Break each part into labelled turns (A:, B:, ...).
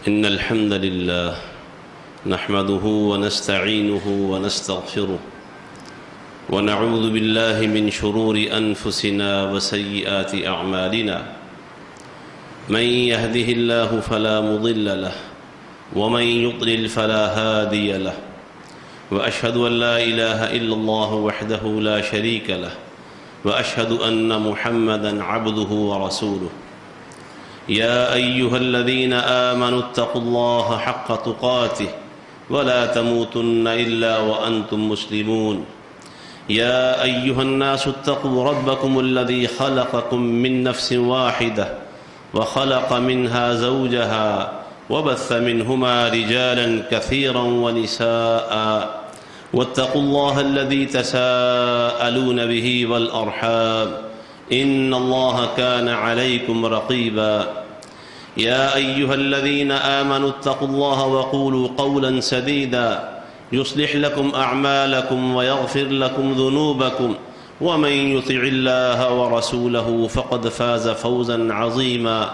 A: إن الحمد لله نحمده ونستعينه ونستغفره ونعوذ بالله من شرور أنفسنا وسيئات أعمالنا من يهده الله فلا مضل له ومن يضلل فلا هادي له وأشهد أن لا إله إلا الله وحده لا شريك له وأشهد أن محمدًا عبده ورسوله يا أيها الذين آمنوا اتقوا الله حق تقاته ولا تموتن إلا وأنتم مسلمون يا أيها الناس اتقوا ربكم الذي خلقكم من نفس واحدة وخلق منها زوجها وبث منهما رجالا كثيرا ونساء واتقوا الله الذي تساءلون به والأرحام إن الله كان عليكم رقيبا يا أيها الذين آمنوا اتقوا الله وقولوا قولا سديدا يصلح لكم أعمالكم ويغفر لكم ذنوبكم ومن يطع الله ورسوله فقد فاز فوزا عظيما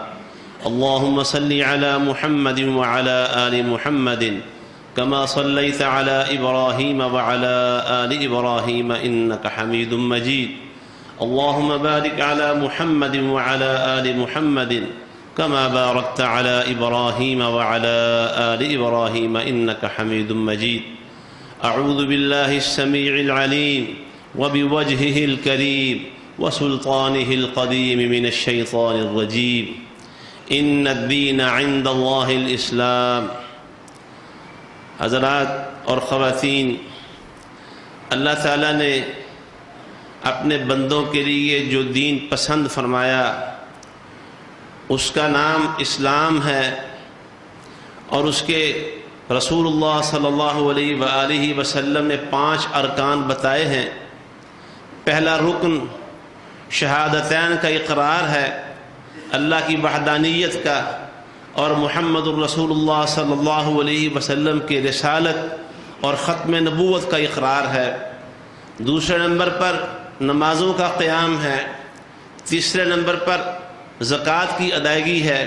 A: اللهم صل على محمد وعلى آل محمد كما صليت على إبراهيم وعلى آل إبراهيم إنك حميد مجيد اللهم بارك على محمد وعلى آل محمد كما باركت على إبراهيم وعلى آل إبراهيم إنك حميد مجيد أعوذ بالله السميع العليم وبوجهه الكريم وسلطانه القديم من الشيطان الرجيم إن الدين عند الله الإسلام. حضرات اور خواتین، اللہ تعالیٰ نے اپنے بندوں کے لیے جو دین پسند فرمایا اس کا نام اسلام ہے، اور اس کے رسول اللہ صلی اللہ علیہ وآلہ وسلم نے 5 ارکان بتائے ہیں۔ پہلا رکن شہادتین کا اقرار ہے، اللہ کی وحدانیت کا، اور محمد الرسول اللہ صلی اللہ علیہ وسلم کی رسالت اور ختم نبوت کا اقرار ہے۔ دوسرے نمبر پر نمازوں کا قیام ہے، تیسرے نمبر پر زکوٰۃ کی ادائیگی ہے،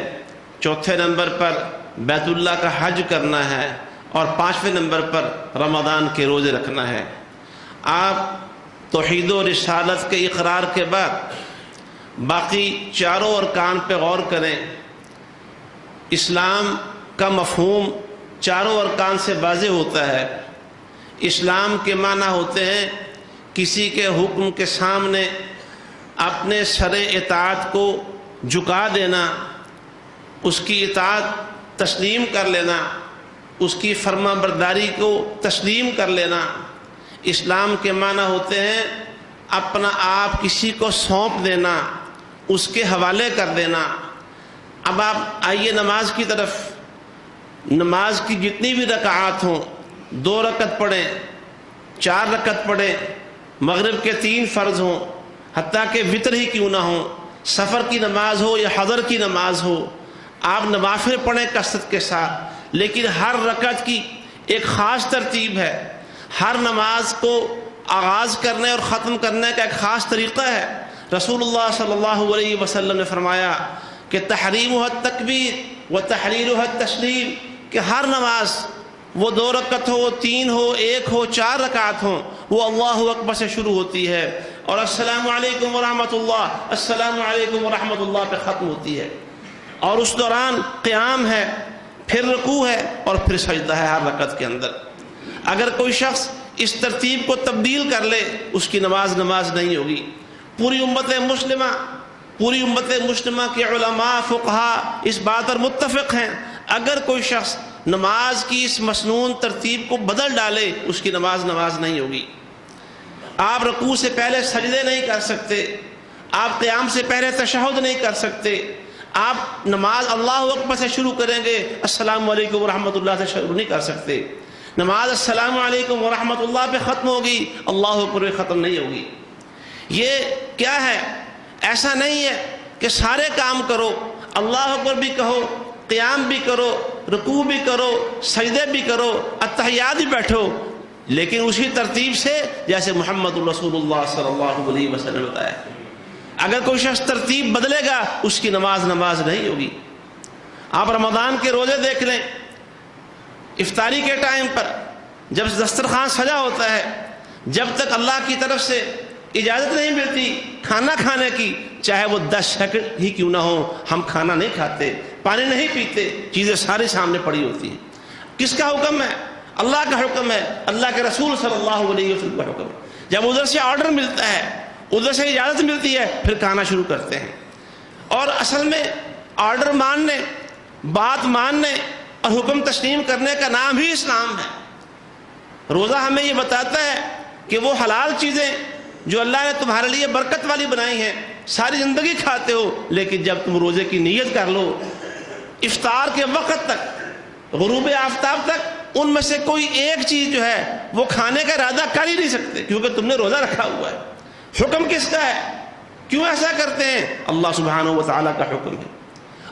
A: چوتھے نمبر پر بیت اللہ کا حج کرنا ہے، اور 5ویں نمبر پر رمضان کے روزے رکھنا ہے۔ آپ توحید و رسالت کے اقرار کے بعد باقی چاروں ارکان پہ غور کریں۔ اسلام کا مفہوم چاروں ارکان سے واضح ہوتا ہے۔ اسلام کے معنی ہوتے ہیں کسی کے حکم کے سامنے اپنے سر اطاعت کو جھکا دینا، اس کی اطاعت تسلیم کر لینا، اس کی فرما برداری کو تسلیم کر لینا۔ اسلام کے معنی ہوتے ہیں اپنا آپ کسی کو سونپ دینا، اس کے حوالے کر دینا۔ اب آپ آئیے نماز کی طرف۔ نماز کی جتنی بھی رکعات ہوں، 2 رکعت پڑھیں، 4 رکعت پڑھیں، مغرب کے 3 فرض ہوں، حتیٰ کہ وتر ہی کیوں نہ ہوں، سفر کی نماز ہو یا حضر کی نماز ہو، آپ نوافل پڑھیں کثرت کے ساتھ، لیکن ہر رکعت کی ایک خاص ترتیب ہے۔ ہر نماز کو آغاز کرنے اور ختم کرنے کا ایک خاص طریقہ ہے۔ رسول اللہ صلی اللہ علیہ وسلم نے فرمایا کہ تحریمها التکبیر و تحلیلها التسلیم، کہ ہر نماز وہ 2 رکعت ہو، 3 ہو، 1 ہو، 4 رکعت ہوں، وہ اللہ اکبر سے شروع ہوتی ہے اور السلام علیکم ورحمۃ اللہ، السلام علیکم ورحمۃ اللہ پہ ختم ہوتی ہے، اور اس دوران قیام ہے، پھر رکوع ہے، اور پھر سجدہ ہے ہر رکعت کے اندر۔ اگر کوئی شخص اس ترتیب کو تبدیل کر لے، اس کی نماز نہیں ہوگی۔ پوری امت مسلمہ کے علماء فقہا اس بات پر متفق ہیں، اگر کوئی شخص نماز کی اس مسنون ترتیب کو بدل ڈالے، اس کی نماز نہیں ہوگی۔ آپ رکوع سے پہلے سجدے نہیں کر سکتے، آپ قیام سے پہلے تشہد نہیں کر سکتے، آپ نماز اللہ اکبر سے شروع کریں گے، السلام علیکم ورحمۃ اللہ سے شروع نہیں کر سکتے۔ نماز السلام علیکم ورحمۃ اللہ پہ ختم ہوگی، اللہ اکبر پہ ختم نہیں ہوگی۔ یہ کیا ہے؟ ایسا نہیں ہے کہ سارے کام کرو، اللہ اکبر بھی کہو، قیام بھی کرو، رکوع بھی کرو، سجدے بھی کرو، اتحیات بھی بیٹھو، لیکن اسی ترتیب سے جیسے محمد رسول اللہ صلی اللہ علیہ وسلم نے بتایا۔ اگر کوئی شخص ترتیب بدلے گا اس کی نماز نہیں ہوگی۔ آپ رمضان کے روزے دیکھ لیں، افطاری کے ٹائم پر جب دسترخوان سجا ہوتا ہے، جب تک اللہ کی طرف سے اجازت نہیں ملتی کھانا کھانے کی، چاہے وہ 10 سیکنڈ ہی کیوں نہ ہو، ہم کھانا نہیں کھاتے، پانی نہیں پیتے، چیزیں ساری سامنے پڑی ہوتی ہیں۔ کس کا حکم ہے؟ اللہ کا حکم ہے، اللہ کے رسول صلی اللہ علیہ وسلم کا حکم ہے۔ جب ادھر سے آرڈر ملتا ہے، ادھر سے اجازت ملتی ہے، پھر کھانا شروع کرتے ہیں۔ اور اصل میں آرڈر ماننے، بات ماننے اور حکم تسلیم کرنے کا نام ہی اسلام ہے۔ روزہ ہمیں یہ بتاتا ہے کہ وہ حلال چیزیں جو اللہ نے تمہارے لیے برکت والی بنائی ہیں، ساری زندگی کھاتے ہو، لیکن جب تم روزے کی نیت کر لو، افطار کے وقت تک، غروب آفتاب تک، ان میں سے کوئی ایک چیز جو ہے وہ کھانے کا ارادہ کر ہی نہیں سکتے، کیونکہ تم نے روزہ رکھا ہوا ہے۔ حکم کس کا ہے؟ کیوں ایسا کرتے ہیں؟ اللہ سبحانہ و تعالیٰ کا حکم ہے۔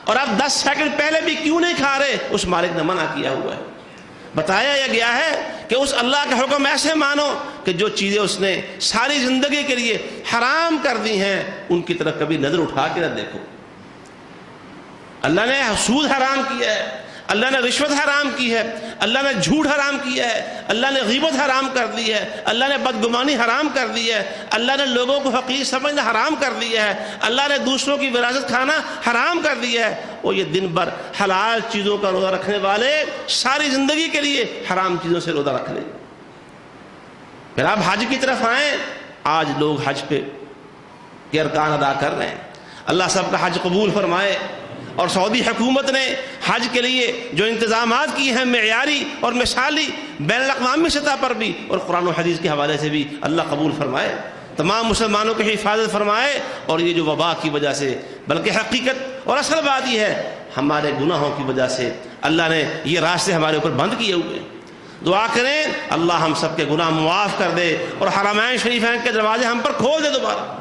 A: اور آپ 10 سیکنڈ پہلے بھی کیوں نہیں کھا رہے؟ اس مالک نے منع کیا ہوا ہے۔ بتایا یہ گیا ہے کہ اس اللہ کا حکم ایسے مانو کہ جو چیزیں اس نے ساری زندگی کے لیے حرام کر دی ہیں، ان کی طرف کبھی نظر اٹھا کے نہ دیکھو۔ اللہ نے سود حرام کیا ہے، اللہ نے رشوت حرام کی ہے، اللہ نے جھوٹ حرام کیا ہے، اللہ نے غیبت حرام کر دی ہے، اللہ نے بدگمانی حرام کر دی ہے، اللہ نے لوگوں کو حقیر سمجھنا حرام کر دیا ہے، اللہ نے دوسروں کی وراثت کھانا حرام کر دیا ہے۔ اور یہ دن بھر حلال چیزوں کا روزہ رکھنے والے ساری زندگی کے لیے حرام چیزوں سے روزہ رکھ لیں۔ پھر آپ حج کی طرف آئیں، آج لوگ حج پہ کے ارکان ادا کر رہے ہیں۔ اللہ سب کا حج قبول فرمائے۔ اور سعودی حکومت نے حج کے لیے جو انتظامات کیے ہیں، معیاری اور مثالی، بین الاقوامی سطح پر بھی اور قرآن و حدیث کے حوالے سے بھی، اللہ قبول فرمائے، تمام مسلمانوں کی حفاظت فرمائے۔ اور یہ جو وبا کی وجہ سے، بلکہ حقیقت اور اصل بات یہ ہے ہمارے گناہوں کی وجہ سے اللہ نے یہ راستے ہمارے اوپر بند کیے ہوئے ہیں۔ دعا کریں اللہ ہم سب کے گناہ معاف کر دے اور حرمین شریفین کے دروازے ہم پر کھول دے دوبارہ۔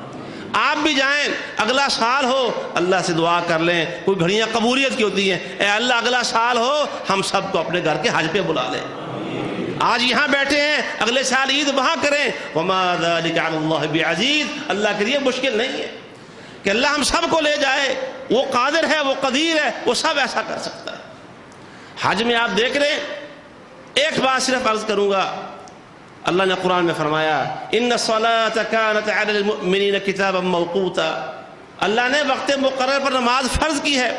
A: آپ بھی جائیں، اگلا سال ہو، اللہ سے دعا کر لیں۔ کوئی گھڑیاں قبولیت کی ہوتی ہیں، اے اللہ اگلا سال ہو، ہم سب کو اپنے گھر کے حج پہ بلا لیں۔ آج یہاں بیٹھے ہیں، اگلے سال عید وہاں کریں۔ وما ذلک علی اللہ بعزیز، اللہ کے لیے مشکل نہیں ہے کہ اللہ ہم سب کو لے جائے۔ وہ قادر ہے، وہ قدیر ہے، وہ سب ایسا کر سکتا ہے۔ حج میں آپ دیکھ رہے ہیں، ایک بات صرف عرض کروں گا، اللہ نے قرآن میں فرمایا ان الصلاۃ کانت علی المؤمنین کتابا موقوتا، اللہ نے وقت مقرر پر نماز فرض کی ہے۔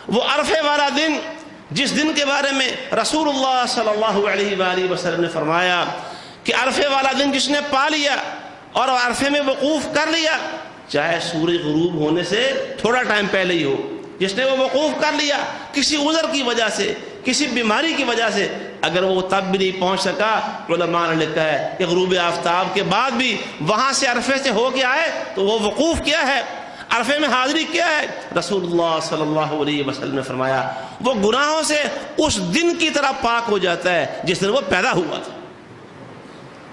A: وہ عرفے والا دن، جس دن کے بارے میں رسول اللہ صلی اللہ علیہ وآلہ وسلم نے فرمایا کہ عرفے والا دن جس نے پا لیا اور عرفے میں وقوف کر لیا، چاہے سورج غروب ہونے سے تھوڑا ٹائم پہلے ہی ہو، جس نے وہ وقوف کر لیا کسی عذر کی وجہ سے، کسی بیماری کی وجہ سے، اگر وہ تب بھی نہیں پہنچ سکا، علماء نے لکھا ہے کہ غروب آفتاب کے بعد بھی وہاں سے عرفے سے ہو کے آئے تو وہ وقوف کیا ہے، عرفے میں حاضری کیا ہے۔ رسول اللہ صلی اللہ علیہ وسلم نے فرمایا وہ گناہوں سے اس دن کی طرح پاک ہو جاتا ہے جس دن وہ پیدا ہوا تھا۔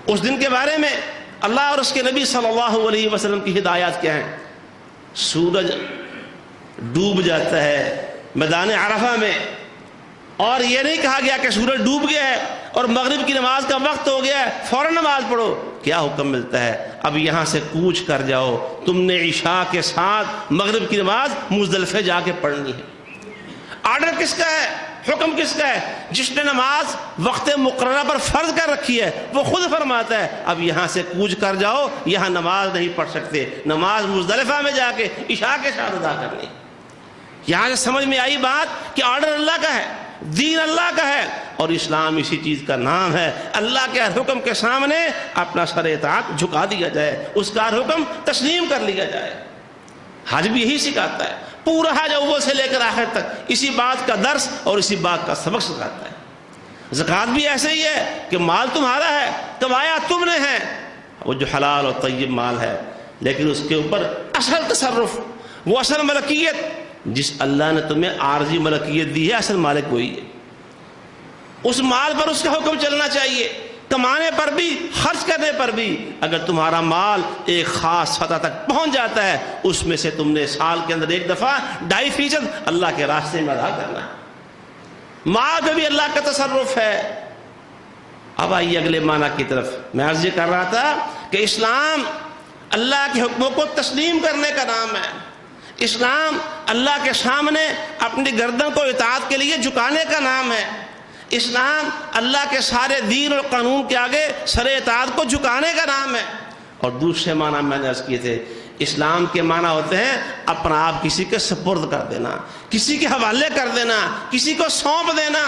A: اس دن کے بارے میں اللہ اور اس کے نبی صلی اللہ علیہ وسلم کی ہدایات کیا ہیں؟ سورج ڈوب جاتا ہے میدان عرفہ میں، اور یہ نہیں کہا گیا کہ سورج ڈوب گیا ہے اور مغرب کی نماز کا وقت ہو گیا ہے فوراً نماز پڑھو۔ کیا حکم ملتا ہے؟ اب یہاں سے کوچ کر جاؤ، تم نے عشاء کے ساتھ مغرب کی نماز مزدلفے جا کے پڑھنی ہے۔ آرڈر کس کا ہے؟ حکم کس کا ہے؟ جس نے نماز وقت مقررہ پر فرض کر رکھی ہے وہ خود فرماتا ہے اب یہاں سے کوچ کر جاؤ، یہاں نماز نہیں پڑھ سکتے، نماز مزدلفہ میں جا کے عشاء کے ساتھ ادا کرنی۔ یہاں سے سمجھ میں آئی بات کہ آرڈر اللہ کا ہے، دین اللہ کا ہے، اور اسلام اسی چیز کا نام ہے۔ اللہ کے ہر حکم کے سامنے اپنا سر اطاعت جھکا دیا جائے، اس کا ہر حکم تسلیم کر لیا جائے۔ حج بھی یہی سکھاتا ہے، پورا حج اول سے لے کر آخر تک اسی بات کا درس اور اسی بات کا سبق سکھاتا ہے۔ زکوٰۃ بھی ایسے ہی ہے کہ مال تمہارا ہے، کمایا تم نے ہے، وہ جو حلال اور طیب مال ہے، لیکن اس کے اوپر اصل تصرف، وہ اصل ملکیت جس اللہ نے تمہیں عارضی ملکیت دی ہے، اصل مالک وہی ہے۔ اس مال پر اس کا حکم چلنا چاہیے، کمانے پر بھی، خرچ کرنے پر بھی۔ اگر تمہارا مال ایک خاص سطح تک پہنچ جاتا ہے، اس میں سے تم نے سال کے اندر ایک دفعہ 2.5% اللہ کے راستے میں ادا کرنا ہے۔ مال پہ بھی اللہ کا تصرف ہے۔ اب آئیے اگلے معنی کی طرف۔ میں عرض یہ کر رہا تھا کہ اسلام اللہ کے حکموں کو تسلیم کرنے کا نام ہے، اسلام اللہ کے سامنے اپنی گردن کو اطاعت کے لیے جھکانے کا نام ہے. اسلام اللہ کے سارے دین اور قانون کے آگے سر اطاعت کو جھکانے کا نام ہے. اور دوسرے معنی میں نے عرض کیے تھے، اسلام کے معنی ہوتے ہیں اپنا آپ کسی کے سپرد کر دینا، کسی کے حوالے کر دینا، کسی کو سونپ دینا.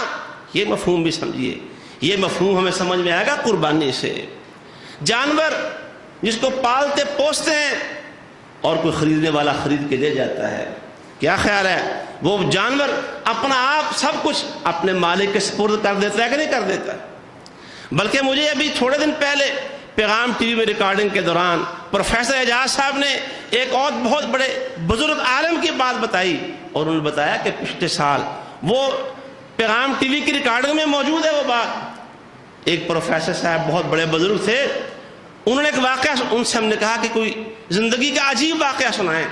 A: یہ مفہوم بھی سمجھیے. یہ مفہوم ہمیں سمجھ میں آئے گا قربانی سے. جانور جس کو پالتے پوستے ہیں اور کوئی خریدنے والا خرید کے دے جاتا ہے، کیا خیال ہے وہ جانور اپنا آپ سب کچھ اپنے مالک کے سپرد کر دیتا ہے کہ نہیں کر دیتا؟ بلکہ مجھے ابھی تھوڑے دن پہلے پیغام ٹی وی میں ریکارڈنگ کے دوران پروفیسر اعجاز صاحب نے ایک اور بہت بڑے بزرگ عالم کی بات بتائی، اور انہوں نے بتایا کہ پچھلے سال وہ پیغام ٹی وی کی ریکارڈنگ میں موجود ہے وہ بات. ایک پروفیسر صاحب بہت بڑے بزرگ تھے، انہوں نے ایک واقعہ، ان سے ہم نے کہا کہ کوئی زندگی کا عجیب واقعہ سنائیں.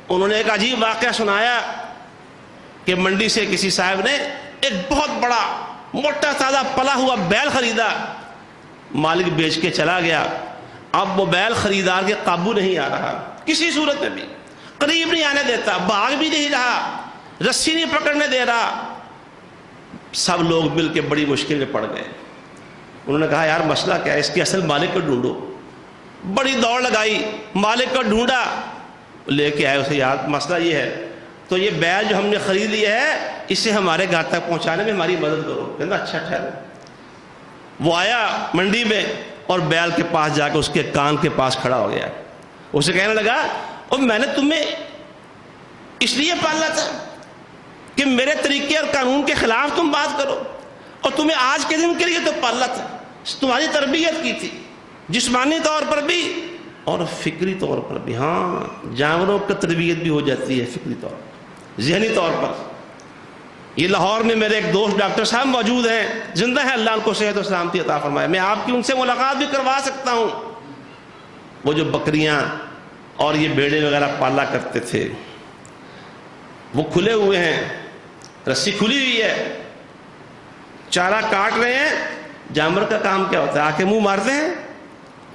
A: انہوں نے ایک عجیب واقعہ سنایا کہ منڈی سے کسی صاحب نے ایک بہت بڑا موٹا تازہ پلا ہوا بیل خریدا. مالک بیچ کے چلا گیا. اب وہ بیل خریدار کے قابو نہیں آ رہا، کسی صورت میں بھی قریب نہیں آنے دیتا، بھاگ بھی نہیں رہا، رسی نہیں پکڑنے دے رہا. سب لوگ مل کے بڑی مشکل میں پڑ گئے. انہوں نے کہا یار مسئلہ کیا ہے، اس کے اصل مالک کو ڈھونڈو. بڑی دوڑ لگائی، مالک کو ڈھونڈا، لے کے آئے اسے. یار مسئلہ یہ ہے تو یہ بیل جو ہم نے خرید لیا ہے اسے ہمارے گھر تک پہنچانے میں ہماری مدد کرو. کہنا اچھا ٹھہرو. وہ آیا منڈی میں اور بیل کے پاس جا کے اس کے کان کے پاس کھڑا ہو گیا. اسے کہنے لگا اور میں نے تمہیں اس لیے پالا تھا کہ میرے طریقے اور قانون کے خلاف تم بات کرو، اور تمہیں آج کے دن کے لیے تو پالا تھا، تمہاری تربیت کی تھی جسمانی طور پر بھی اور فکری طور پر بھی. ہاں جانوروں کی تربیت بھی ہو جاتی ہے فکری طور پر، ذہنی طور پر. یہ لاہور میں میرے ایک دوست ڈاکٹر صاحب موجود ہیں، زندہ ہیں، اللہ ان کو صحت و سلامتی عطا فرمائے. میں آپ کی ان سے ملاقات بھی کروا سکتا ہوں. وہ جو بکریاں اور یہ بیڑے وغیرہ پالا کرتے تھے وہ کھلے ہوئے ہیں، رسی کھلی ہوئی ہے، چارہ کاٹ رہے ہیں. جانور کا کام کیا ہوتا ہے؟ آ کے منہ مارتے ہیں.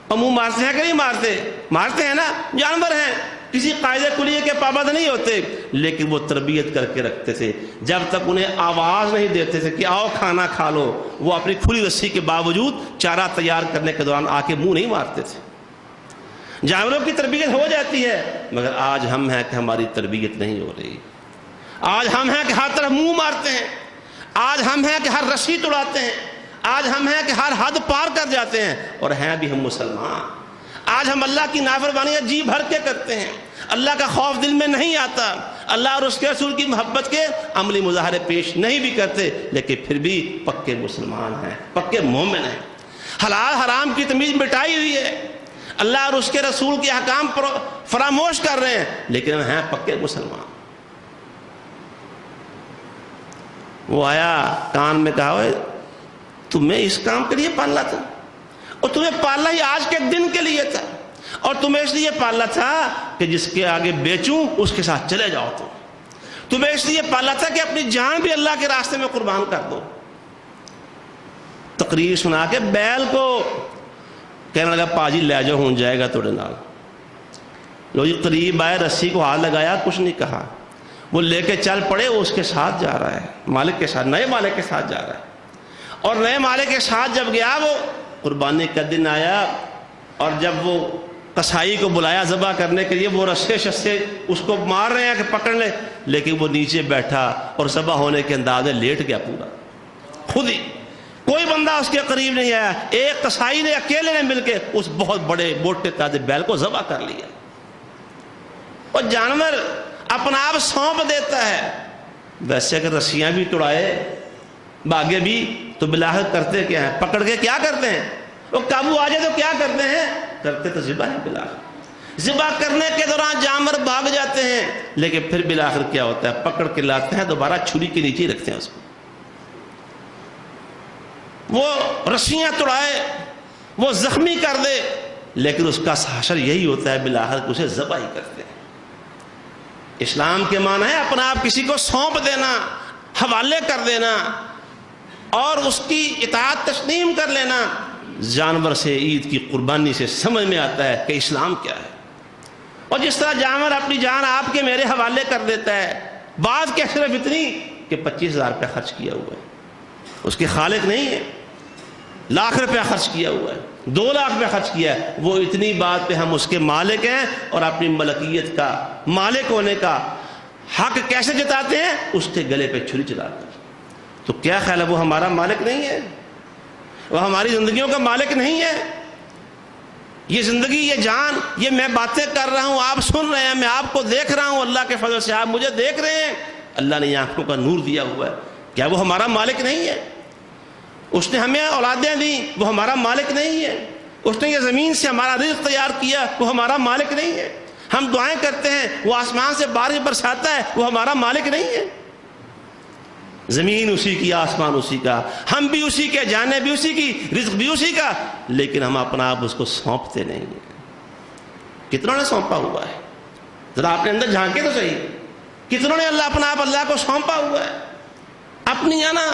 A: اور منہ مارتے ہیں کہ نہیں مارتے؟ مارتے ہیں نا. جانور ہیں، کسی قاعدے کلیے کے پابند نہیں ہوتے، لیکن وہ تربیت کر کے رکھتے تھے. جب تک انہیں آواز نہیں دیتے تھے کہ آؤ کھانا کھا لو، وہ اپنی کھلی رسی کے باوجود چارہ تیار کرنے کے دوران آ کے منہ نہیں مارتے تھے. جانوروں کی تربیت ہو جاتی ہے، مگر آج ہم ہیں کہ ہماری تربیت نہیں ہو رہی. آج ہم ہیں کہ ہر طرف منہ مارتے ہیں. آج ہم ہیں کہ ہر رسی توڑاتے ہیں. آج ہم ہیں کہ ہر حد پار کر جاتے ہیں، اور ہیں بھی ہم مسلمان. آج ہم اللہ کی نافرمانیاں جی بھر کے کرتے ہیں، اللہ کا خوف دل میں نہیں آتا، اللہ اور اس کے رسول کی محبت کے عملی مظاہرے پیش نہیں بھی کرتے، لیکن پھر بھی پکے مسلمان ہیں، پکے مومن ہیں. حلال حرام کی تمیز مٹائی ہوئی ہے، اللہ اور اس کے رسول کے احکام فراموش کر رہے ہیں، لیکن ہم ہیں پکے مسلمان. وہ آیا کان میں کہا ہوئے تمہیں اس کام کے لیے پالنا تھا، اور تمہیں پالنا ہی آج کے دن کے لیے تھا، اور تمہیں اس لیے پالنا تھا کہ جس کے آگے بیچوں اس کے ساتھ چلے جاؤ. تمہیں اس لیے پالنا تھا کہ اپنی جان بھی اللہ کے راستے میں قربان کر دو. تقریر سنا کے بیل کو کہنے لگا پاجی لے جاؤ ہون جائے گا توڑے نال. لو جی قریب آئے، رسی کو ہاتھ لگایا، کچھ نہیں کہا. وہ لے کے چل پڑے، وہ اس کے ساتھ جا رہا ہے، مالک کے ساتھ، نئے مالک کے ساتھ جا رہا ہے. اور نئے مالک کے ساتھ جب گیا، وہ قربانی کا دن آیا، اور جب وہ قصائی کو بلایا ذبح کرنے کے لیے، وہ رسے شسے اس کو مار رہے ہیں کہ پکڑ لے، لیکن وہ نیچے بیٹھا اور ذبح ہونے کے اندازے لیٹ گیا پورا خود ہی. کوئی بندہ اس کے قریب نہیں آیا. ایک قصائی نے اکیلے نے مل کے اس بہت بڑے موٹے تازے بیل کو ذبح کر لیا. اور جانور اپنا آپ سونپ دیتا ہے. ویسے اگر رسیاں بھی توڑائے، بھاگے بھی، تو بلاخر کرتے کیا ہیں؟ پکڑ کے کیا کرتے ہیں؟ وہ قابو آ جائے تو کیا کرتے ہیں؟ کرتے تو ذبح ہی. بلاخر ذبح کرنے کے دوران جانور بھاگ جاتے ہیں، لیکن پھر بلاخر کیا ہوتا ہے؟ پکڑ کے لاتے ہیں، دوبارہ چھری کے نیچے رکھتے ہیں اس کو. وہ رسیاں توڑائے، وہ زخمی کر دے، لیکن اس کا حشر یہی ہوتا ہے بلاخر کہ اسے ذبح ہی کرتے ہیں. اسلام کے معنی ہے اپنا آپ کسی کو سونپ دینا، حوالے کر دینا، اور اس کی اطاعت تسلیم کر لینا. جانور سے، عید کی قربانی سے سمجھ میں آتا ہے کہ اسلام کیا ہے. اور جس طرح جانور اپنی جان آپ کے میرے حوالے کر دیتا ہے، بعض کے صرف اتنی کہ 25,000 روپیہ خرچ کیا ہوا ہے، اس کے خالق نہیں ہے، لاکھ روپیہ خرچ کیا ہوا ہے، 2 لاکھ روپیہ خرچ کیا ہے، وہ اتنی بات پہ ہم اس کے مالک ہیں، اور اپنی ملکیت کا مالک ہونے کا حق کیسے جتاتے ہیں؟ اس کے گلے پہ چھری چلا کر۔ تو کیا خیال ہے وہ ہمارا مالک نہیں ہے؟ وہ ہماری زندگیوں کا مالک نہیں ہے؟ یہ زندگی، یہ جان، یہ میں باتیں کر رہا ہوں، آپ سن رہے ہیں، میں آپ کو دیکھ رہا ہوں، اللہ کے فضل سے آپ مجھے دیکھ رہے ہیں، اللہ نے یہ آنکھوں کا نور دیا ہوا ہے، کیا وہ ہمارا مالک نہیں ہے؟ اس نے ہمیں اولادیں دی، وہ ہمارا مالک نہیں ہے؟ اس نے یہ زمین سے ہمارا رزق تیار کیا، وہ ہمارا مالک نہیں ہے؟ ہم دعائیں کرتے ہیں، وہ آسمان سے بارش برساتا ہے، وہ ہمارا مالک نہیں ہے؟ زمین اسی کی، آسمان اسی کا، ہم بھی اسی کے، جانیں بھی اسی کی، رزق بھی اسی کا، لیکن ہم اپنا آپ اس کو سونپتے نہیں ہیں۔ کتنوں نے سونپا ہوا ہے؟ ذرا اپنے اندر جھانکے تو صحیح، کتنوں نے اپنا آپ اللہ کو سونپا ہوا ہے؟ اپنی انا،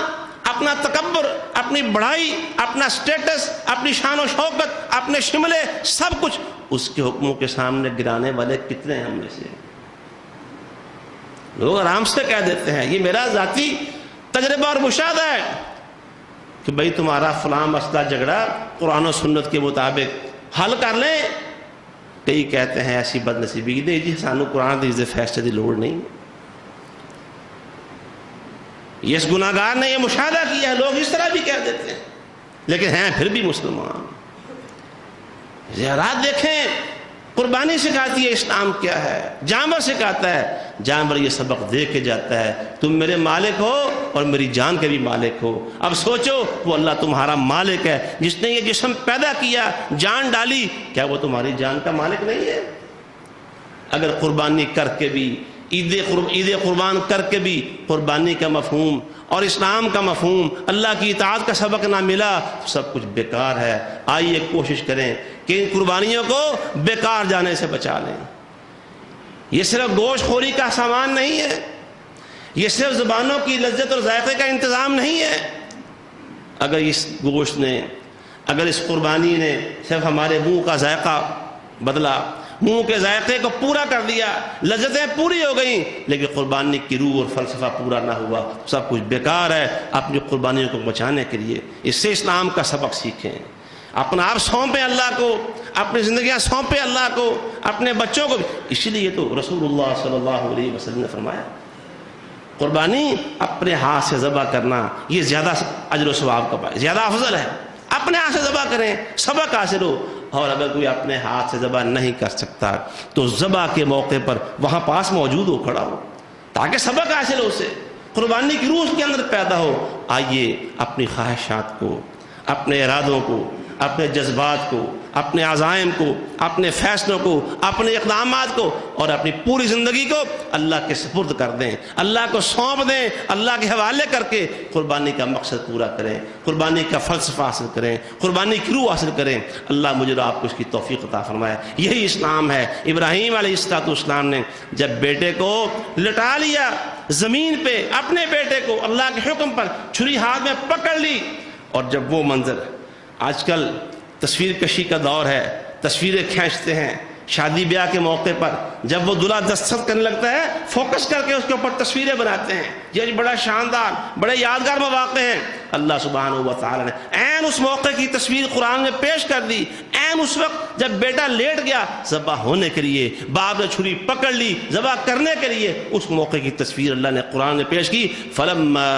A: اپنا تکبر، اپنی بڑائی، اپنا سٹیٹس، اپنی شان و شوکت، اپنے شملے، سب کچھ اس کے حکموں کے سامنے گرانے والے کتنے ہیں ہم میں سے؟ لوگ آرام سے کہہ دیتے ہیں، یہ میرا ذاتی تجربہ اور مشاہدہ ہے کہ بھئی تمہارا فلاں مسئلہ جھگڑا قرآن و سنت کے مطابق حل کر لیں۔ کئی کہتے ہیں ایسی بد نصیبی نہیں جی، سانو قرآن دے فیصلے دی لوڑ نہیں۔ اس گناہگار نے یہ مشاہدہ کیا ہے، لوگ اس طرح بھی کہہ دیتے ہیں، لیکن ہیں پھر بھی مسلمان۔ زیارات دیکھیں، قربانی سکھاتی ہے اسلام کیا ہے، جانور سکھاتا ہے، جانور یہ سبق دے کے جاتا ہے، تم میرے مالک ہو اور میری جان کے بھی مالک ہو۔ اب سوچو، وہ اللہ تمہارا مالک ہے جس نے یہ جسم پیدا کیا، جان ڈالی، کیا وہ تمہاری جان کا مالک نہیں ہے؟ اگر قربانی کر کے بھی، عید قربان کر کے بھی قربانی کا مفہوم اور اسلام کا مفہوم، اللہ کی اطاعت کا سبق نہ ملا، سب کچھ بیکار ہے۔ آئیے کوشش کریں کہ ان قربانیوں کو بیکار جانے سے بچا لیں۔ یہ صرف گوشت خوری کا سامان نہیں ہے، یہ صرف زبانوں کی لذت اور ذائقے کا انتظام نہیں ہے۔ اگر اس گوشت نے، اگر اس قربانی نے صرف ہمارے منہ کا ذائقہ بدلا، منہ کے ذائقے کو پورا کر دیا، لذتیں پوری ہو گئیں، لیکن قربانی کی روح اور فلسفہ پورا نہ ہوا، سب کچھ بیکار ہے۔ اپنی قربانیوں کو بچانے کے لیے اس سے اسلام کا سبق سیکھیں، اپنا آپ سونپیں اللہ کو، اپنی زندگیاں سونپیں اللہ کو، اپنے بچوں کو بھی۔ اسی لیے تو رسول اللہ صلی اللہ علیہ وسلم نے فرمایا قربانی اپنے ہاتھ سے ذبح کرنا یہ زیادہ اجر و ثواب کا باعث، زیادہ افضل ہے۔ اپنے ہاتھ سے ذبح کریں، سبق حاصل ہو۔ اور اگر کوئی اپنے ہاتھ سے ذبح نہیں کر سکتا تو ذبح کے موقع پر وہاں پاس موجود ہو، کھڑا ہو، تاکہ سبق حاصل ہو، اسے قربانی کی روح اس کے اندر پیدا ہو۔ آئیے اپنی خواہشات کو، اپنے ارادوں کو، اپنے جذبات کو، اپنے عزائم کو، اپنے فیصلوں کو، اپنے اقدامات کو اور اپنی پوری زندگی کو اللہ کے سپرد کر دیں، اللہ کو سونپ دیں، اللہ کے حوالے کر کے قربانی کا مقصد پورا کریں، قربانی کا فلسفہ حاصل کریں، قربانی کی روح حاصل کریں۔ اللہ مجھے اور آپ کو اس کی توفیق عطا فرمائے۔ یہی اسلام ہے۔ ابراہیم علیہ السلام نے جب بیٹے کو لٹا لیا زمین پہ، اپنے بیٹے کو اللہ کے حکم پر چھری ہاتھ میں پکڑ لی، اور جب وہ منظر، آج کل تصویر کشی کا دور ہے، تصویریں کھینچتے ہیں شادی بیاہ کے موقع پر، جب وہ دلہا دستخط کرنے لگتا ہے فوکس کر کے اس کے اوپر تصویریں بناتے ہیں۔ یہ بڑا شاندار، بڑے یادگار مواقع ہیں۔ اللہ سبحانہ و تعالی نے عین اس موقع کی تصویر قرآن میں پیش کر دی۔ عین اس وقت جب بیٹا لیٹ گیا ذبح ہونے کے لیے، باپ نے چھری پکڑ لی ذبح کرنے کے لیے، اس موقع کی تصویر اللہ نے قرآن میں پیش کی۔ فلما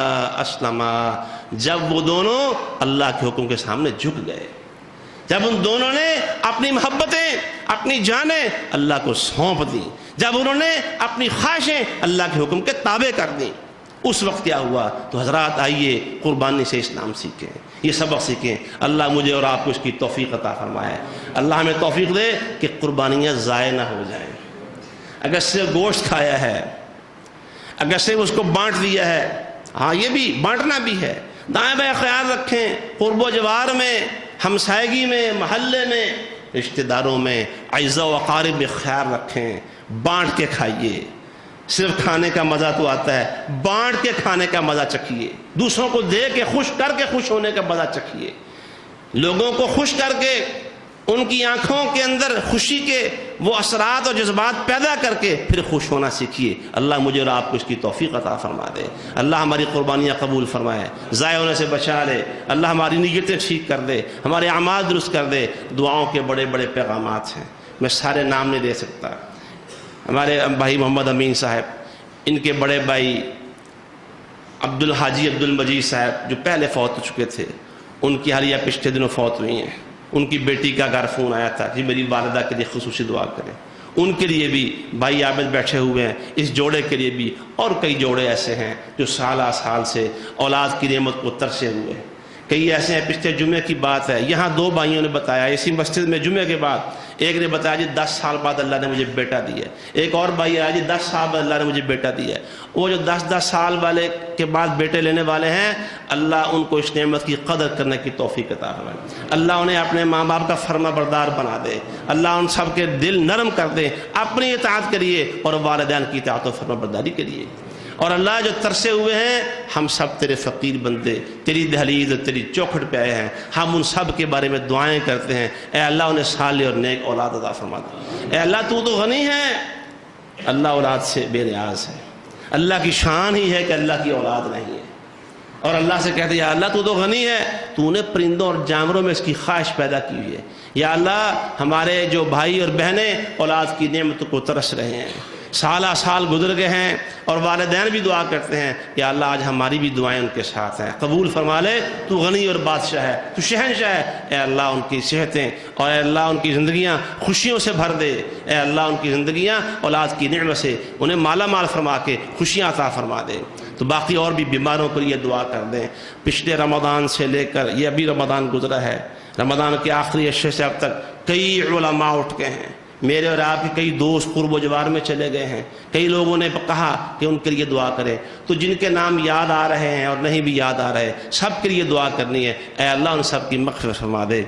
A: اسلما، جب وہ دونوں اللہ کے حکم کے سامنے جھک گئے، جب ان دونوں نے اپنی محبتیں، اپنی جانیں اللہ کو سونپ دی، جب انہوں نے اپنی خواہشیں اللہ کے حکم کے تابع کر دیں، اس وقت کیا ہوا؟ تو حضرات آئیے قربانی سے اسلام سیکھیں، یہ سبق سیکھیں۔ اللہ مجھے اور آپ کو اس کی توفیق عطا فرمائے۔ اللہ ہمیں توفیق دے کہ قربانیاں ضائع نہ ہو جائیں۔ اگر صرف گوشت کھایا ہے، اگر صرف اس کو بانٹ دیا ہے، ہاں یہ بھی بانٹنا بھی ہے، دائیں بائیں خیال رکھیں، قرب و جوار میں، ہمسائیگی میں، محلے میں، رشتہ داروں میں، اعزاء و اقارب میں خیال رکھیں، بانٹ کے کھائیے۔ صرف کھانے کا مزہ تو آتا ہے، بانٹ کے کھانے کا مزہ چکھیے، دوسروں کو دے کے خوش کر کے خوش ہونے کا مزہ چکھیے، لوگوں کو خوش کر کے ان کی آنکھوں کے اندر خوشی کے وہ اثرات اور جذبات پیدا کر کے پھر خوش ہونا سیکھیے۔ اللہ مجھے اور آپ کو اس کی توفیق عطا فرما دے۔ اللہ ہماری قربانیاں قبول فرمائے، ضائع ہونے سے بچا لے۔ اللہ ہماری نیتیں ٹھیک کر دے، ہمارے اعمال درست کر دے۔ دعاؤں کے بڑے بڑے پیغامات ہیں، میں سارے نام نہیں دے سکتا۔ ہمارے بھائی محمد امین صاحب، ان کے بڑے بھائی حاجی عبد المجید صاحب جو پہلے فوت ہو چکے تھے، ان کی حالیہ پچھلے دنوں فوت ہوئی ہیں۔ ان کی بیٹی کا گھر فون آیا تھا کہ میری والدہ کے لیے خصوصی دعا کریں۔ ان کے لیے بھی بھائی عابد بیٹھے ہوئے ہیں، اس جوڑے کے لیے بھی، اور کئی جوڑے ایسے ہیں جو سالہ سال سے اولاد کی نعمت کو ترسے ہوئے ہیں۔ کئی ایسے ہیں، پچھلے جمعے کی بات ہے، یہاں 2 بھائیوں نے بتایا اسی مسجد میں جمعے کے بعد، ایک نے بتایا جی 10 سال بعد اللہ نے مجھے بیٹا دیا ہے، ایک اور بھائی آیا جی 10 سال بعد اللہ نے مجھے بیٹا دیا ہے۔ وہ جو 10 سال والے کے بعد بیٹے لینے والے ہیں، اللہ ان کو اس نعمت کی قدر کرنے کی توفیق عطا فرمائے۔ اللہ انہیں اپنے ماں باپ کا فرما بردار بنا دے، اللہ ان سب کے دل نرم کر دے اپنی اطاعت کے لیے اور والدین کی اطاعت و فرما برداری کے لیے۔ اور اللہ جو ترسے ہوئے ہیں، ہم سب تیرے فقیر بندے تیری دہلیز اور تیری چوکھٹ پہ آئے ہیں، ہم ان سب کے بارے میں دعائیں کرتے ہیں، اے اللہ انہیں صالح اور نیک اولاد عطا فرما دے۔ اے اللہ تو غنی ہے، اللہ اولاد سے بے نیاز ہے۔ اللہ کی شان ہی ہے کہ اللہ کی اولاد نہیں ہے، اور اللہ سے کہتے ہیں یا اللہ تو غنی ہے، تو نے پرندوں اور جانوروں میں اس کی خواہش پیدا کی ہوئی ہے۔ یا اللہ ہمارے جو بھائی اور بہنیں اولاد کی نعمت کو ترس رہے ہیں، سالہ سال گزر گئے ہیں، اور والدین بھی دعا کرتے ہیں کہ اللہ آج ہماری بھی دعائیں ان کے ساتھ ہیں، قبول فرما لے، تو غنی اور بادشاہ ہے، تو شہنشاہ ہے۔ اے اللہ ان کی صحتیں اور اے اللہ ان کی زندگیاں خوشیوں سے بھر دے، اے اللہ ان کی زندگیاں اولاد کی نعمت سے انہیں مالا مال فرما کے خوشیاں عطا فرما دے۔ تو باقی اور بھی بیماروں کے لیے دعا کر دیں۔ پچھلے رمضان سے لے کر یہ ابھی رمضان گزرا ہے، رمضان کے آخری عشرے سے اب تک کئی علماء اٹھ گئے ہیں، میرے اور آپ کے کئی دوست قرب و جوار میں چلے گئے ہیں، کئی لوگوں نے کہا کہ ان کے لیے دعا کریں، تو جن کے نام یاد آ رہے ہیں اور نہیں بھی یاد آ رہے، سب کے لیے دعا کرنی ہے۔ اے اللہ ان سب کی مغفرت فرما دے۔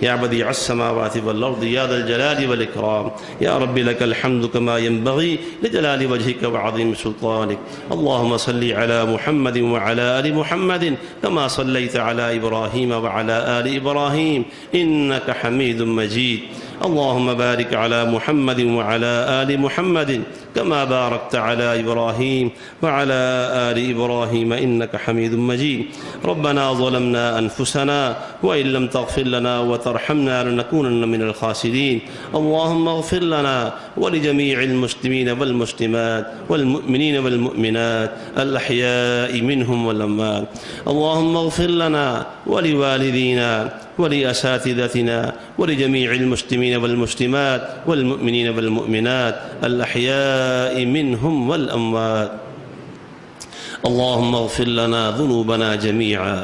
A: یا بدیع السماوات والارض یا ذا الجلال والاکرام یا رب لك الحمد كما ينبغي لجلال وجهك وعظيم سلطانك۔ اللهم صل على محمد وعلى آل محمد كما صليت على إبراهيم وعلى آل إبراهيم إنك حميد مجيد۔ اللهم بارك على محمد وعلى آل محمد كما باركت على إبراهيم وعلى آل إبراهيم إنك حميد مجيد۔ ربنا ظلمنا أنفسنا وإن لم تغفر لنا وترحمنا لنكونن من الخاسرين۔ اللهم اغفر لنا ولجميع المسلمين والمسلمات والمؤمنين والمؤمنات الأحياء منهم والأموات۔ اللهم اغفر لنا ولوالدينا ولأساتذتنا ولجميع المسلمين والمسلمات والمؤمنين والمؤمنات الأحياء منهم والأموات۔ اللهم اغفر لنا ذنوبنا جميعا،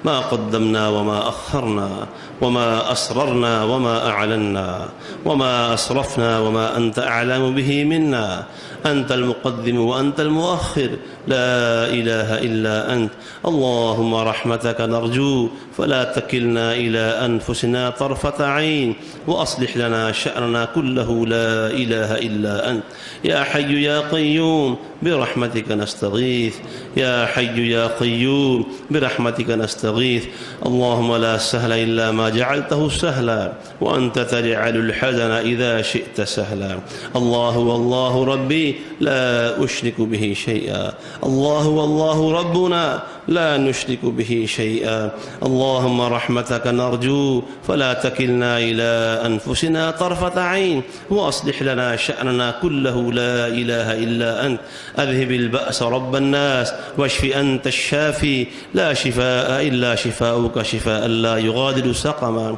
A: ما قدمنا وما أخرنا وما أسررنا وما أعلنا وما أسرفنا وما أنت أعلم به منا، أنت المقدم وأنت المؤخر، لا إله إلا أنت۔ اللهم رحمتك نرجو فلا تكلنا إلى أنفسنا طرفة عين، وأصلح لنا شأننا كله، لا إله إلا أنت۔ يا حي يا قيوم برحمتك نستغيث، يا حي يا قيوم برحمتك نستغيث۔ اللهم لا سهل إلا ما جعلته سهلا، وأنت تجعل الحزن إذا شئت سهلا۔ الله والله ربي لا أشرك به شيئا، الله والله ربنا لا نشرك به شيئا۔ اللهم رحمتك نرجو فلا تكلنا إلى أنفسنا طرفة عين، وأصلح لنا شأننا كله، لا إله إلا أنت۔ أذهب البأس رب الناس واشف أنت الشافي، لا شفاء إلا شفاؤك شفاء لا يغادر سقما۔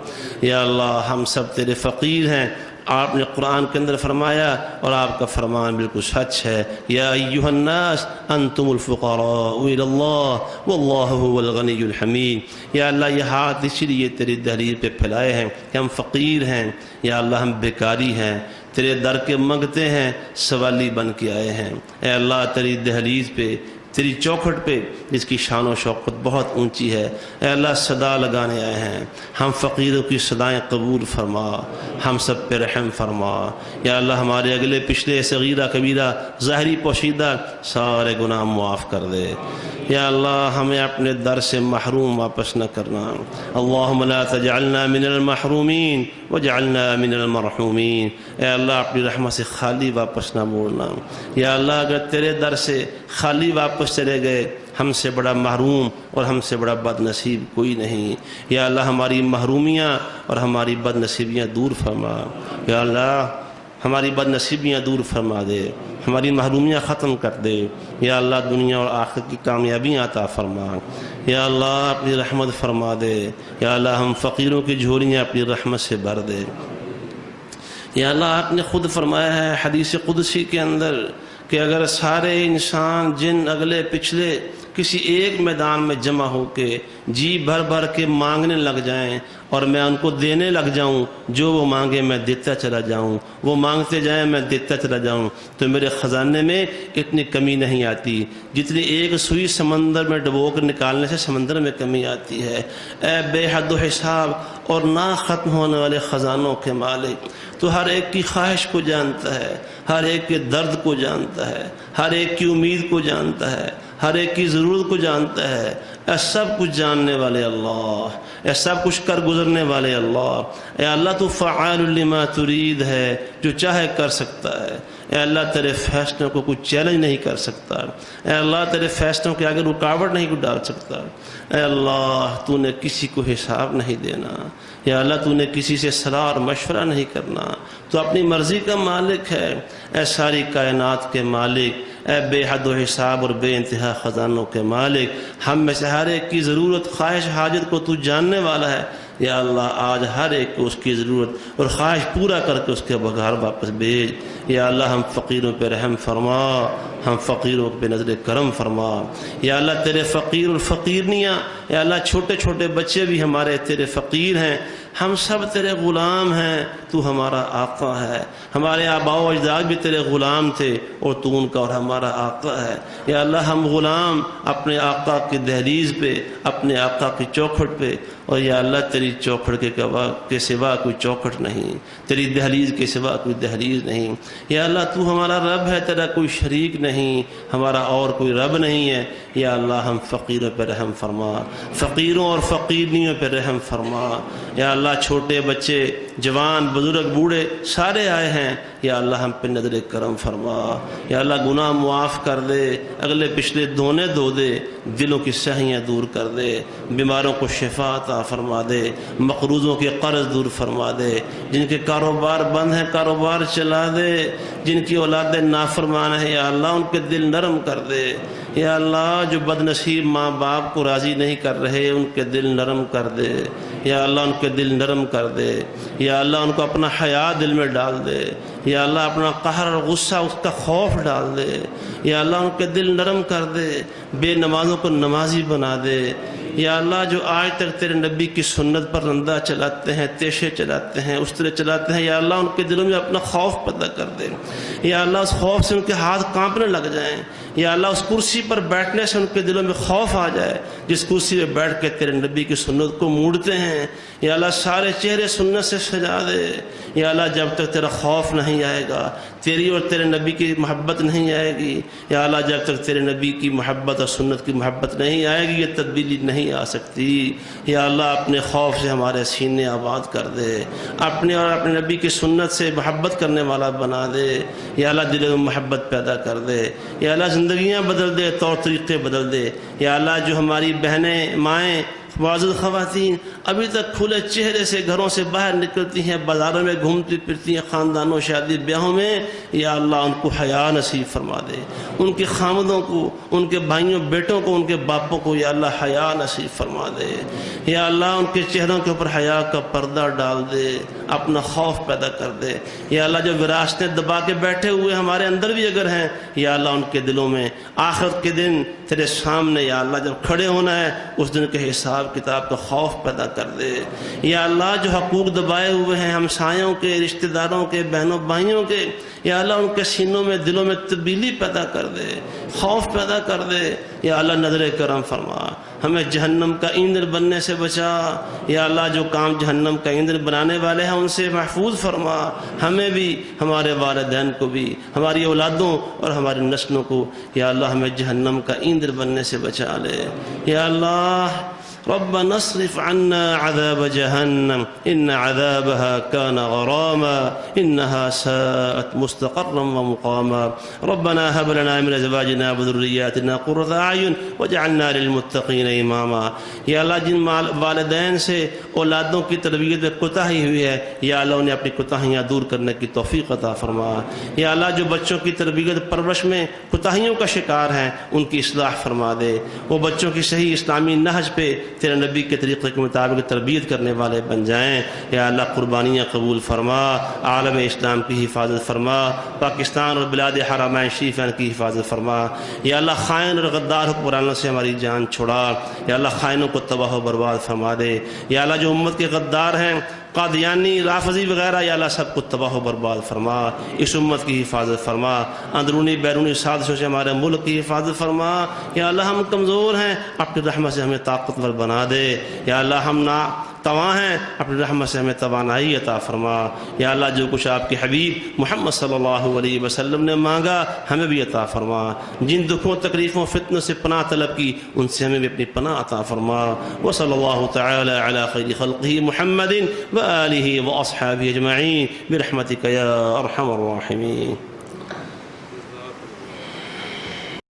A: یا اللہ ہم سب تیرے فقیر ہیں، آپ نے قرآن کے اندر فرمایا اور آپ کا فرمان بالکل سچ ہے، یا ایھا الناس انتم الفقراء الی اللہ واللہ هو الغنی الحمید۔ یا اللہ یہ ہاتھ اسی لیے تیری دہلیز پہ پھیلائے ہیں کہ ہم فقیر ہیں، یا اللہ ہم بیکاری ہیں، تیرے در کے منگتے ہیں، سوالی بن کے آئے ہیں۔ اے اللہ تیری دہلیز پہ، تیری چوکھٹ پہ جس کی شان و شوقت بہت اونچی ہے، اے اللہ صدا لگانے آئے ہیں، ہم فقیروں کی صدائیں قبول فرما، ہم سب پہ رحم فرما۔ یا اللہ ہمارے اگلے پچھلے صغیرہ کبیرہ ظاہری پوشیدہ سارے گناہ معاف کر دے۔ یا اللہ ہمیں اپنے در سے محروم واپس نہ کرنا. اللہم لا تجعلنا من المحرومین وجعلنا من المرحومین. اے اللہ اپنی رحمت سے خالی واپس نہ موڑنا. یا اللہ اگر تیرے در سے خالی واپس چلے گئے ہم سے بڑا محروم اور ہم سے بڑا بد نصیب کوئی نہیں. یا اللہ ہماری محرومیاں اور ہماری بد نصیبیاں دور فرما. یا اللہ ہماری بد نصیبیاں دور فرما دے، ہماری محرومیاں ختم کر دے. یا اللہ دنیا اور آخرت کی کامیابیاں عطا فرما. یا اللہ اپنی رحمت فرما دے. یا اللہ ہم فقیروں کی جھولیاں اپنی رحمت سے بھر دے. یا اللہ آپ نے خود فرمایا ہے حدیث قدسی کے اندر کہ اگر سارے انسان جن اگلے پچھلے کسی ایک میدان میں جمع ہو کے جی بھر بھر کے مانگنے لگ جائیں اور میں ان کو دینے لگ جاؤں، جو وہ مانگے میں دیتا چلا جاؤں، وہ مانگتے جائیں میں دیتا چلا جاؤں، تو میرے خزانے میں اتنی کمی نہیں آتی جتنی ایک سوئی سمندر میں ڈبو کر نکالنے سے سمندر میں کمی آتی ہے. اے بے حد و حساب اور نہ ختم ہونے والے خزانوں کے مالک، تو ہر ایک کی خواہش کو جانتا ہے، ہر ایک کے درد کو جانتا ہے، ہر ایک کی امید کو جانتا ہے، ہر ایک کی ضرورت کو جانتا ہے. اے سب کچھ جاننے والے اللہ، اے سب کچھ کر گزرنے والے اللہ، اے اللہ تو فعال لما ترید ہے، جو چاہے کر سکتا ہے. اے اللہ تیرے فیصلوں کو کوئی چیلنج نہیں کر سکتا. اے اللہ تیرے فیصلوں کے آگے رکاوٹ نہیں کوئی ڈال سکتا. اے اللہ تو نے کسی کو حساب نہیں دینا. یا اللہ تو نے کسی سے صلاح اور مشورہ نہیں کرنا. تو اپنی مرضی کا مالک ہے. اے ساری کائنات کے مالک، اے بے حد و حساب اور بے انتہا خزانوں کے مالک، ہم میں سے ہر ایک کی ضرورت خواہش حاجت کو تو جاننے والا ہے. یا اللہ آج ہر ایک کو اس کی ضرورت اور خواہش پورا کر کے اس کے بغیر واپس بھیج. یا اللہ ہم فقیروں پہ رحم فرما، ہم فقیروں پہ نظر کرم فرما. یا اللہ تیرے فقیر اور فقیرنیاں، یا اللہ چھوٹے چھوٹے بچے بھی ہمارے تیرے فقیر ہیں، ہم سب تیرے غلام ہیں. تو ہمارا آقا ہے، ہمارے آباء و اجداد بھی تیرے غلام تھے اور تو ان کا اور ہمارا آقا ہے. یا اللہ ہم غلام اپنے آقا کی دہلیز پہ، اپنے آقا کی چوکھٹ پہ، اور یا اللہ تیری چوکھٹ کے سوا کوئی چوکھٹ نہیں، تیری دہلیز کے سوا کوئی دہلیز نہیں. یا اللہ تو ہمارا رب ہے، تیرا کوئی شریک نہیں، ہمارا اور کوئی رب نہیں ہے. یا اللہ ہم فقیروں پہ رحم فرما، فقیروں اور فقیرنیوں پہ رحم فرما. یا اللہ چھوٹے بچے، جوان، بزرگ، بوڑھے سارے آئے ہیں. یا اللہ ہم پہ نظر کرم فرما. یا اللہ گناہ معاف کر دے، اگلے پچھلے دھونے دھو دے، دلوں کی سہیاں دور کر دے، بیماروں کو شفا عطا فرما دے، مقروضوں کے قرض دور فرما دے، جن کے کاروبار بند ہیں کاروبار چلا دے، جن کی اولادیں نافرمان ہیں یا اللہ ان کے دل نرم کر دے. یا اللہ جو بد نصیب ماں باپ کو راضی نہیں کر رہے ان کے دل نرم کر دے. یا اللہ ان کے دل نرم کر دے. یا اللہ ان کو اپنا حیا دل میں ڈال دے. یا اللہ اپنا قہر اور غصہ اس کا خوف ڈال دے. یا اللہ ان کے دل نرم کر دے، بے نمازوں کو نمازی بنا دے. یا اللہ جو آج تک تیرے نبی کی سنت پر رندہ چلاتے ہیں، تیشے چلاتے ہیں، اس طرح چلاتے ہیں، یا اللہ ان کے دلوں میں اپنا خوف پیدا کر دے. یا اللہ اس خوف سے ان کے ہاتھ کانپنے لگ جائیں. یا اللہ اس کرسی پر بیٹھنے سے ان کے دلوں میں خوف آ جائے جس کرسی پہ بیٹھ کے تیرے نبی کی سنت کو موڑتے ہیں. یا اللہ سارے چہرے سنت سے سجا دے. یا اللہ جب تک تیرا خوف نہیں آئے گا، تیری اور تیرے نبی کی محبت نہیں آئے گی. یا اللہ جب تک تیرے نبی کی محبت اور سنت کی محبت نہیں آئے گی یہ تبدیلی نہیں آ سکتی. یا اللہ اپنے خوف سے ہمارے سینے آباد کر دے، اپنے اور اپنے نبی کی سنت سے محبت کرنے والا بنا دے. یا اللہ دلوں میں محبت پیدا کر دے. یا اللہ زندگیاں بدل دے، طور طریقے بدل دے. یا اللہ جو ہماری بہنیں، مائیں، معزز خواتین ابھی تک کھلے چہرے سے گھروں سے باہر نکلتی ہیں، بازاروں میں گھومتی پھرتی ہیں، خاندانوں شادی بیاہوں میں، یا اللہ ان کو حیا نصیب فرما دے. ان کے خامدوں کو، ان کے بھائیوں بیٹوں کو، ان کے باپوں کو یا اللہ حیا نصیب فرما دے. یا اللہ ان کے چہروں کے اوپر حیا کا پردہ ڈال دے، اپنا خوف پیدا کر دے. یا اللہ جو وراثتیں دبا کے بیٹھے ہوئے ہمارے اندر بھی اگر ہیں، یا اللہ ان کے دلوں میں آخرت کے دن تیرے سامنے یا اللہ جب کھڑے ہونا ہے اس دن کے حساب حساب کتاب کا خوف پیدا کر دے۔ یا اللہ جو حقوق دبائے ہوئے ہیں ہمسایوں کے، رشتہ داروں کے، بہنوں بھائیوں کے، یا اللہ ان کے سینوں میں دلوں میں تبدیلی پیدا کر دے، خوف پیدا کر دے۔ یا اللہ نظر کرم فرما، ہمیں جہنم کا ایندھن بننے سے بچا۔ یا اللہ جو کام جہنم کا ایندھن بنانے والے ہیں ان سے محفوظ فرما، ہمیں بھی، ہمارے والدین کو بھی، ہماری اولادوں اور ہماری نسلوں کو یا اللہ ہمیں جہنم کا ایندھن بننے سے بچا لے۔ یا اللہ ربنا اصرف عنا عذاب جهنم إن عذابها كان غراما إنها ساءت مستقرا ومقاما ربنا هب لنا من أزواجنا وذرياتنا قرة أعين واجعلنا للمتقين إماما۔ یا اللہ جن والدین سے اولادوں کی تربیت میں کوتاہی ہوئی ہے یا اللہ انہیں اپنی کوتاہیاں دور کرنے کی توفیق عطا فرما۔ یا اللہ جو بچوں کی تربیت پرورش میں کوتاہیوں کا شکار ہیں ان کی اصلاح فرما دے، وہ بچوں کی صحیح اسلامی نہج پہ تیرے نبی کے طریقے کے مطابق تربیت کرنے والے بن جائیں۔ یا اللہ قربانیاں قبول فرما، عالم اسلام کی حفاظت فرما، پاکستان اور بلاد حرمین شریفین کی حفاظت فرما۔ یا اللہ خائن اور غدار حکمرانوں سے ہماری جان چھڑا، یا اللہ خائنوں کو تباہ و برباد فرما دے۔ یا اللہ جو امت کے غدار ہیں قادیانی، رافضی وغیرہ، یا اللہ سب کو تباہ و برباد فرما، اس امت کی حفاظت فرما، اندرونی بیرونی سازشوں سے ہمارے ملک کی حفاظت فرما۔ یا اللہ ہم کمزور ہیں، اپنی رحمت سے ہمیں طاقتور بنا دے۔ یا اللہ ہم تواں ہیں، اپنی رحمت سے ہمیں توانائی عطا فرما۔ یا اللہ جو کچھ آپ کے حبیب محمد صلی اللہ علیہ وسلم نے مانگا ہمیں بھی عطا فرما، جن دکھوں تکلیفوں فتنوں سے پناہ طلب کی ان سے ہمیں بھی اپنی پناہ عطا فرما۔ وصلی اللہ تعالی علی خیر خلقہ محمد وآلہ واصحابہ اجمعین برحمتک یا ارحم الراحمین۔